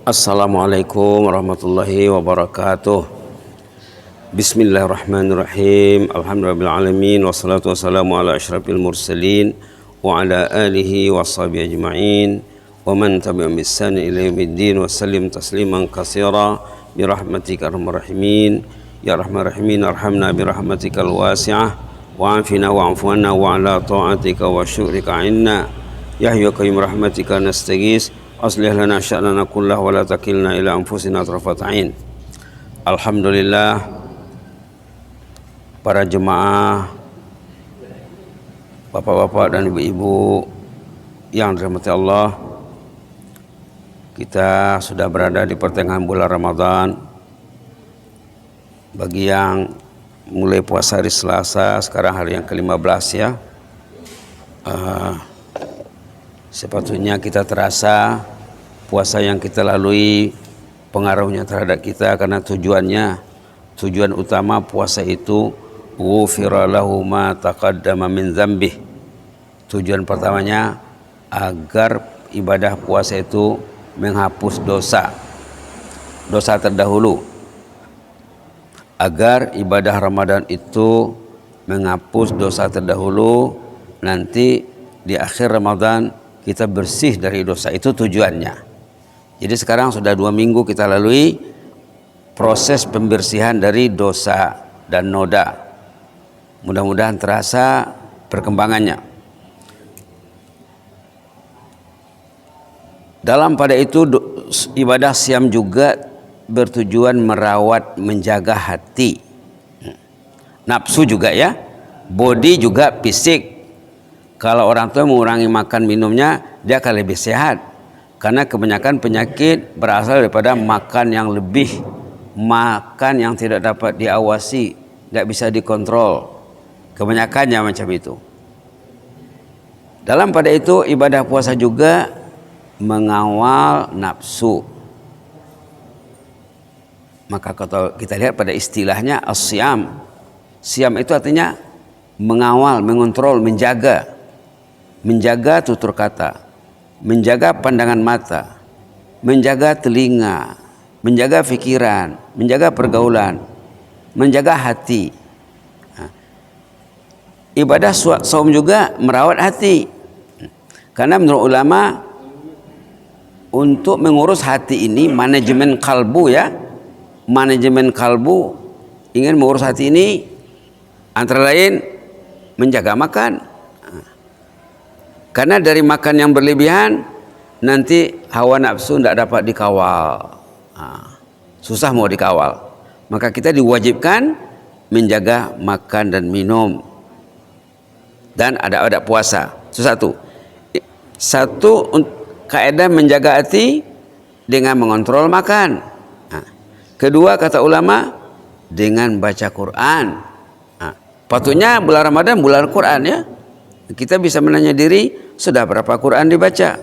Assalamualaikum warahmatullahi wabarakatuh. Bismillahirrahmanirrahim. Alhamdulillahirrahmanirrahim. Wassalatu wassalamu ala asyrafil mursalin wa ala alihi wa sahbihi ajma'in wa man tabi'ahum bi ihsan ila yaumiddin wa sallim tasliman katsira bi rahmatika arhamar rahimin ya arhamar rahimin arhamna bi rahmatikal wasi'ah wa afina wa afu anna wa ala ta'atika wa syukrika inna ya hayyu qayyum rahmatika nastaghis aslih lana sya'nana kullahu wa la takilna ila anfusina tarfat ain. Alhamdulillah, para jemaah, bapak-bapak dan ibu-ibu yang dirahmati Allah, kita sudah berada di pertengahan bulan Ramadan. Bagi yang mulai puasa hari Selasa, sekarang hari yang ke-15 ya, sepatutnya kita terasa puasa yang kita lalui pengaruhnya terhadap kita, karena tujuan utama puasa itu ghufira lahu ma taqaddama min dzambih. Tujuan pertamanya agar ibadah puasa itu menghapus dosa terdahulu, agar ibadah Ramadan itu menghapus dosa terdahulu, nanti di akhir Ramadan kita bersih dari dosa. Itu tujuannya. Jadi sekarang sudah 2 minggu kita lalui proses pembersihan dari dosa dan noda. Mudah-mudahan terasa perkembangannya. Dalam pada itu ibadah siam juga bertujuan merawat, menjaga hati, nafsu juga ya, body juga, fisik. Kalau orang tua mengurangi makan minumnya, dia akan lebih sehat. Karena kebanyakan penyakit berasal daripada makan yang lebih, makan yang tidak dapat diawasi, nggak bisa dikontrol. Kebanyakannya macam itu. Dalam pada itu ibadah puasa juga mengawal nafsu. Maka kalau kita lihat pada istilahnya as-siyam. Siyam itu artinya mengawal, mengontrol, menjaga. Menjaga tutur kata, menjaga pandangan mata, menjaga telinga, menjaga pikiran, menjaga pergaulan, menjaga hati. Ibadah saum juga merawat hati. Karena menurut ulama, untuk mengurus hati ini, manajemen kalbu ya, manajemen kalbu, ingin mengurus hati ini antara lain menjaga makan. Karena dari makan yang berlebihan nanti hawa nafsu tidak dapat dikawal, susah mau dikawal. Maka kita diwajibkan menjaga makan dan minum, dan ada puasa. Itu satu kaidah menjaga hati dengan mengontrol makan. Kedua, kata ulama, dengan baca Quran. Patutnya bulan Ramadan bulan Quran ya. Kita bisa menanya diri, sudah berapa Quran dibaca?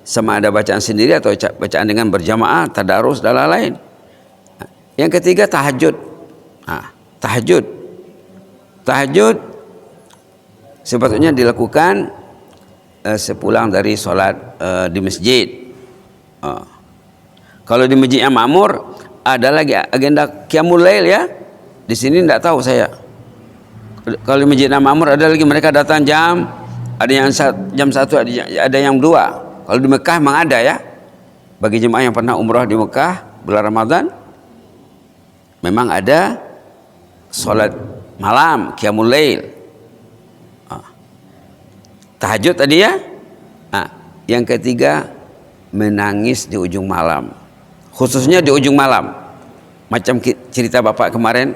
Sama ada bacaan sendiri atau bacaan dengan berjamaah, tadarus dan lain-lain. Yang ketiga, tahajud. Tahajud sepatutnya dilakukan sepulang dari sholat di masjid. Kalau di masjid yang makmur, ada lagi agenda qiyamul lail ya. Di sini tidak tahu saya. Kalau di Masjid Al-Ma'mur ada lagi, mereka datang ada yang jam 1, ada yang 2. Kalau di Mekah memang ada ya. Bagi jemaah yang pernah umrah di Mekah bulan Ramadan, memang ada sholat malam, qiyamul lail. Tahajud tadi ya. Yang ketiga, menangis di ujung malam. Khususnya di ujung malam. Macam cerita bapak kemarin,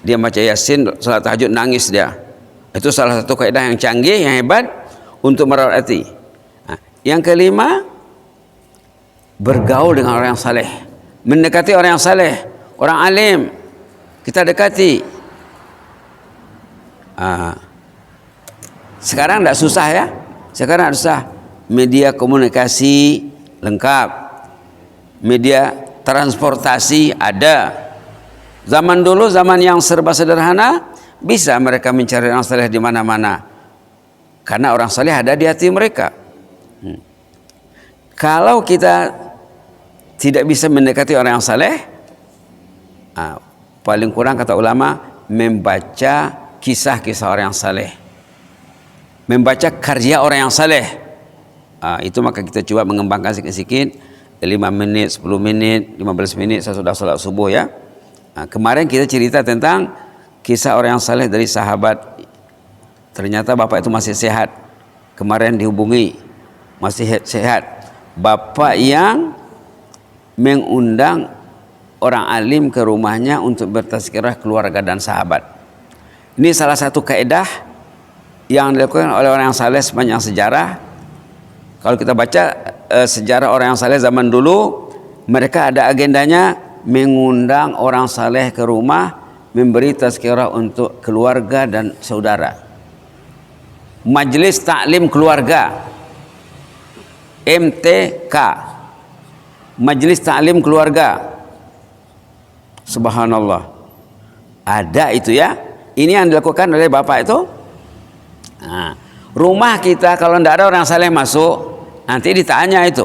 dia baca Yasin, salat tahajud, nangis dia. Itu salah satu kaidah yang canggih, yang hebat untuk merawat hati. Yang kelima, bergaul dengan orang yang saleh, mendekati orang yang saleh, orang alim. Kita dekati. Sekarang tidak susah ya. Sekarang tidak susah. Media komunikasi lengkap, media transportasi ada. Zaman dulu, zaman yang serba sederhana, bisa mereka mencari orang saleh di mana-mana. Karena orang saleh ada di hati mereka. Kalau kita tidak bisa mendekati orang yang saleh, paling kurang kata ulama membaca kisah-kisah orang yang saleh, membaca karya orang yang saleh. Itu maka kita coba mengembangkan sikit-sikit, 5 menit, 10 menit, 15 menit sesudah salat subuh ya. Kemarin kita cerita tentang kisah orang yang saleh dari sahabat. Ternyata bapak itu masih sehat. Kemarin dihubungi, masih sehat. Bapak yang mengundang orang alim ke rumahnya untuk bertazkirah keluarga dan sahabat. Ini salah satu kaidah yang dilakukan oleh orang yang saleh sepanjang sejarah. Kalau kita baca sejarah orang yang saleh zaman dulu, mereka ada agendanya mengundang orang saleh ke rumah, memberi tazkirah untuk keluarga dan saudara. Majelis Taklim Keluarga, MTK, Majelis Taklim Keluarga. Subhanallah, ada itu ya. Ini yang dilakukan oleh bapak itu. Rumah kita kalau tidak ada orang saleh masuk, nanti ditanya itu,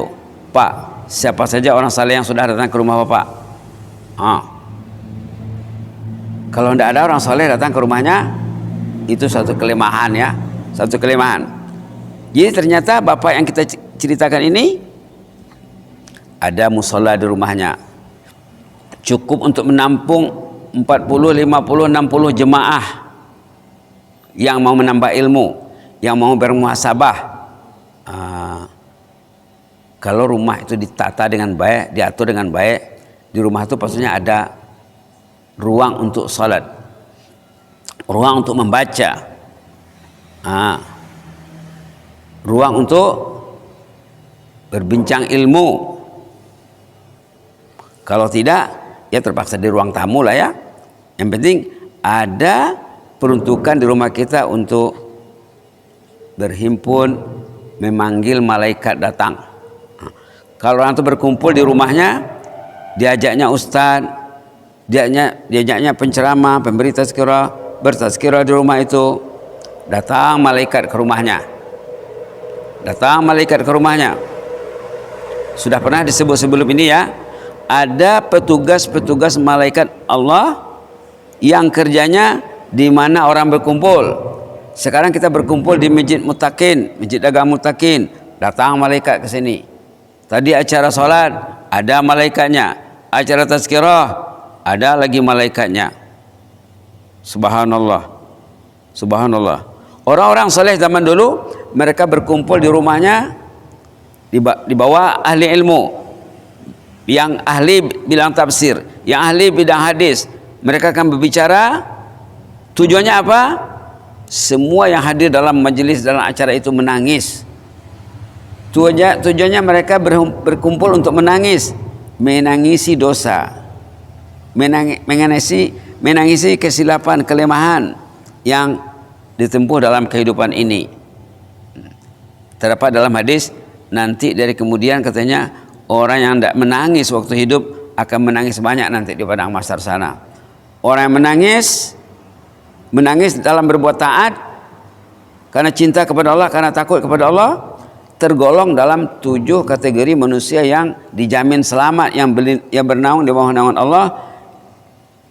Pak, siapa saja orang saleh yang sudah datang ke rumah bapak? Kalau tidak ada orang saleh datang ke rumahnya, itu satu kelemahan ya, satu kelemahan. Jadi ternyata bapak yang kita ceritakan ini ada musola di rumahnya, cukup untuk menampung 40, 50, 60 jemaah yang mau menambah ilmu, yang mau bermuhasabah. Kalau rumah itu ditata dengan baik, diatur dengan baik, di rumah itu pastinya ada ruang untuk salat, ruang untuk membaca, ruang untuk berbincang ilmu. Kalau tidak, ya terpaksa di ruang tamu lah ya. Yang penting ada peruntukan di rumah kita untuk berhimpun, memanggil malaikat datang. Kalau orang itu berkumpul di rumahnya, diajaknya ustaz, diajaknya penceramah, pemberi tazkirah, bertazkirah di rumah itu, datang malaikat ke rumahnya. Datang malaikat ke rumahnya. Sudah pernah disebut sebelum ini ya, ada petugas-petugas malaikat Allah yang kerjanya di mana orang berkumpul. Sekarang kita berkumpul di Masjid Muttaqin, Masjid Dagang Muttaqin, datang malaikat ke sini. Tadi acara salat ada malaikatnya, acara tazkirah ada lagi malaikatnya. Subhanallah, subhanallah. Orang-orang saleh zaman dulu mereka berkumpul di rumahnya, di bawah ahli ilmu, yang ahli bilang tafsir, yang ahli bidang hadis. Mereka akan berbicara. Tujuannya apa? Semua yang hadir dalam majelis, dalam acara itu menangis. Tujuannya mereka berkumpul untuk menangis, menangisi dosa, menangisi kesilapan, kelemahan yang ditempuh dalam kehidupan ini. Terdapat dalam hadis, nanti dari kemudian katanya orang yang tidak menangis waktu hidup akan menangis banyak nanti di padang mahsyar sana. Orang yang menangis dalam berbuat taat karena cinta kepada Allah, karena takut kepada Allah, tergolong dalam 7 kategori manusia yang dijamin selamat, yang bernaung di bawah naungan Allah,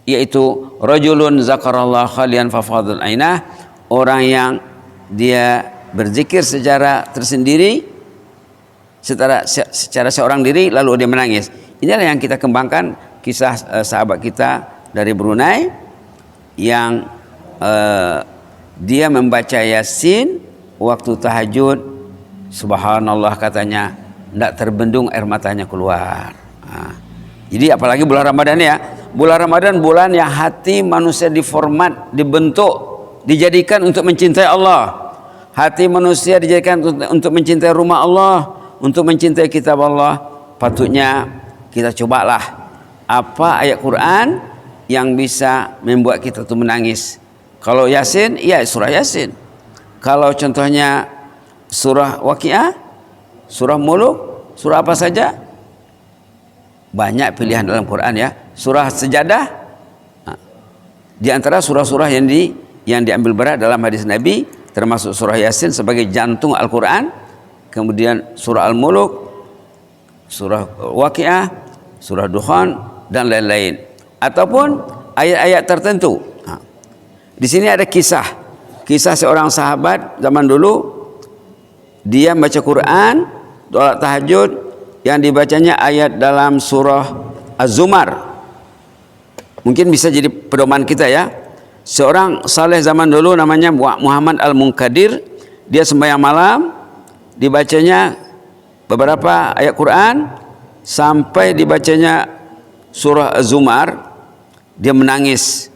yaitu rajulun zakarallah khalian fafadul ainah, orang yang dia berzikir secara tersendiri, secara seorang diri, lalu dia menangis. Inilah yang kita kembangkan kisah sahabat kita dari Brunei yang dia membaca Yasin waktu tahajud. Subhanallah katanya, tidak terbendung air matanya keluar. Jadi apalagi bulan Ramadan ya, bulan Ramadan bulan yang hati manusia diformat, dibentuk, dijadikan untuk mencintai Allah. Hati manusia dijadikan untuk mencintai rumah Allah, untuk mencintai kitab Allah. Patutnya kita cobalah apa ayat Quran yang bisa membuat kita tuh menangis. Kalau Yasin, ya surah Yasin. Kalau contohnya surah Waqiah, surah Muluk, surah apa saja, banyak pilihan dalam Quran ya. Surah Sejadah, di antara surah-surah yang diambil berat dalam hadis Nabi, termasuk surah Yasin sebagai jantung Al-Quran. Kemudian surah Al-Muluk, surah Waqiah, surah Dukhan dan lain-lain, ataupun ayat-ayat tertentu. Di sini ada kisah seorang sahabat zaman dulu, dia baca Quran, doa tahajud yang dibacanya ayat dalam surah Az-Zumar. Mungkin bisa jadi pedoman kita ya. Seorang saleh zaman dulu namanya Muhammad Al-Munkadir, dia sembahyang malam, dibacanya beberapa ayat Quran sampai dibacanya surah Az-Zumar, dia menangis.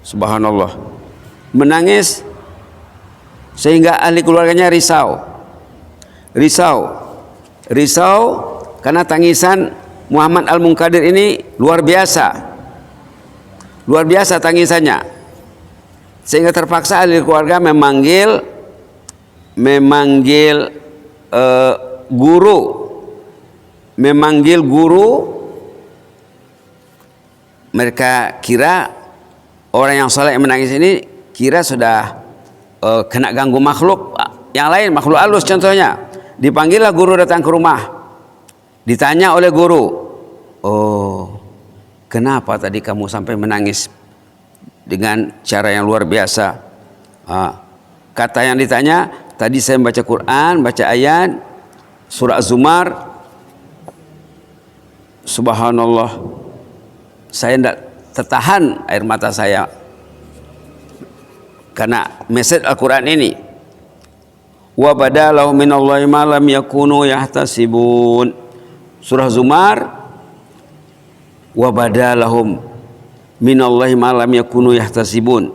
Subhanallah. Menangis sehingga ahli keluarganya risau karena tangisan Muhammad Al-Munkadir ini luar biasa tangisannya, sehingga terpaksa ahli keluarga memanggil guru. Mereka kira orang yang saleh yang menangis ini kira sudah kena ganggu makhluk yang lain, makhluk halus contohnya. Dipanggillah guru datang ke rumah, ditanya oleh guru, kenapa tadi kamu sampai menangis dengan cara yang luar biasa? Kata yang ditanya, tadi saya membaca Quran, baca ayat surah Az-Zumar, subhanallah, saya tidak tertahan air mata saya karena message Al-Quran ini. Wa badalahum minallahi ma lam yakunu yahtasibun. Surah Zumar, wa badalahum minallahi ma lam yakunu yahtasibun.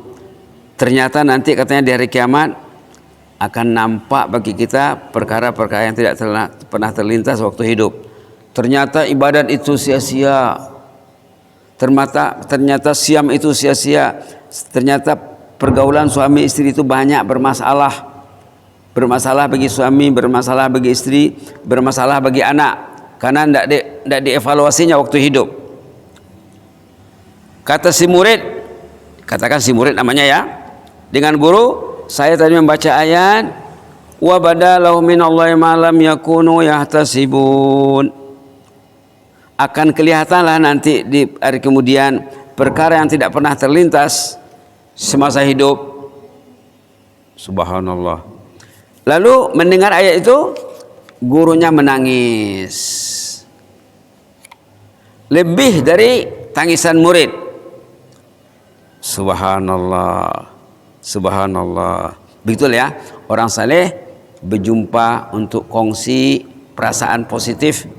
Ternyata nanti katanya di hari kiamat akan nampak bagi kita perkara-perkara yang tidak pernah terlintas waktu hidup. Ternyata ibadat itu sia-sia. Ternyata siam itu sia-sia. Ternyata pergaulan suami istri itu banyak bermasalah. Bermasalah bagi suami, bermasalah bagi istri, bermasalah bagi anak, karena tidak dievaluasinya waktu hidup. Kata si murid, katakan si murid namanya ya, dengan guru, saya tadi membaca ayat wa badalahum minallahi ma lam yakunu yahtasibun. Akan kelihatanlah nanti di hari kemudian perkara yang tidak pernah terlintas semasa hidup. Subhanallah. Lalu mendengar ayat itu, gurunya menangis. Lebih dari tangisan murid. Subhanallah. Subhanallah. Betul ya, orang saleh berjumpa untuk kongsi perasaan positif,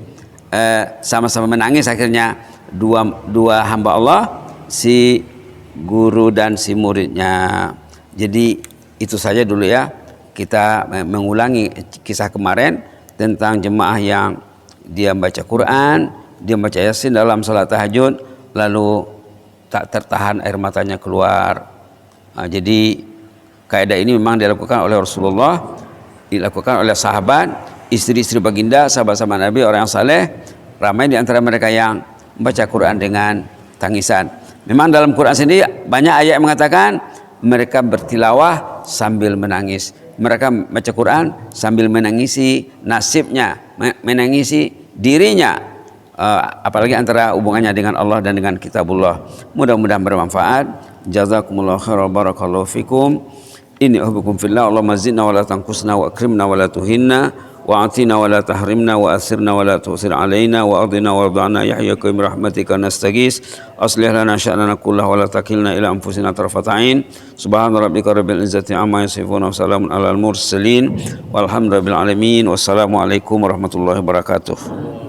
sama-sama menangis. Akhirnya dua hamba Allah, si guru dan si muridnya. Jadi itu saja dulu ya, kita mengulangi kisah kemarin tentang jemaah yang dia baca Quran, dia baca Yasin dalam salat tahajud, lalu tak tertahan air matanya keluar. Jadi kaidah ini memang dilakukan oleh Rasulullah, dilakukan oleh sahabat, istri-istri baginda, sahabat-sahabat Nabi, orang yang saleh. Ramai di antara mereka yang membaca Quran dengan tangisan. Memang dalam Quran sendiri banyak ayat yang mengatakan mereka bertilawah sambil menangis. Mereka baca Quran sambil menangisi nasibnya, menangisi dirinya, apalagi antara hubungannya dengan Allah dan dengan kitabullah. Mudah-mudahan bermanfaat. Jazakumullahu khairan, barakallahu fikum. Inni uhibbukum fillah. Allahumma zidna wa la tanqusna wa akrimna wa la tuhinna wa atina wa la tahrimna wa asirna wa la tusir alaina wa adina wa arda'na yahyaka bi rahmatika nastaghis aslih lana sya'nana kullahu wa la takilna ila anfusina tarfata'in. Subhana rabbika rabbil izzati amma yasifun wa salamun alal mursalin walhamdulillahi alamin. Wassalamu alaikum warahmatullahi wabarakatuh.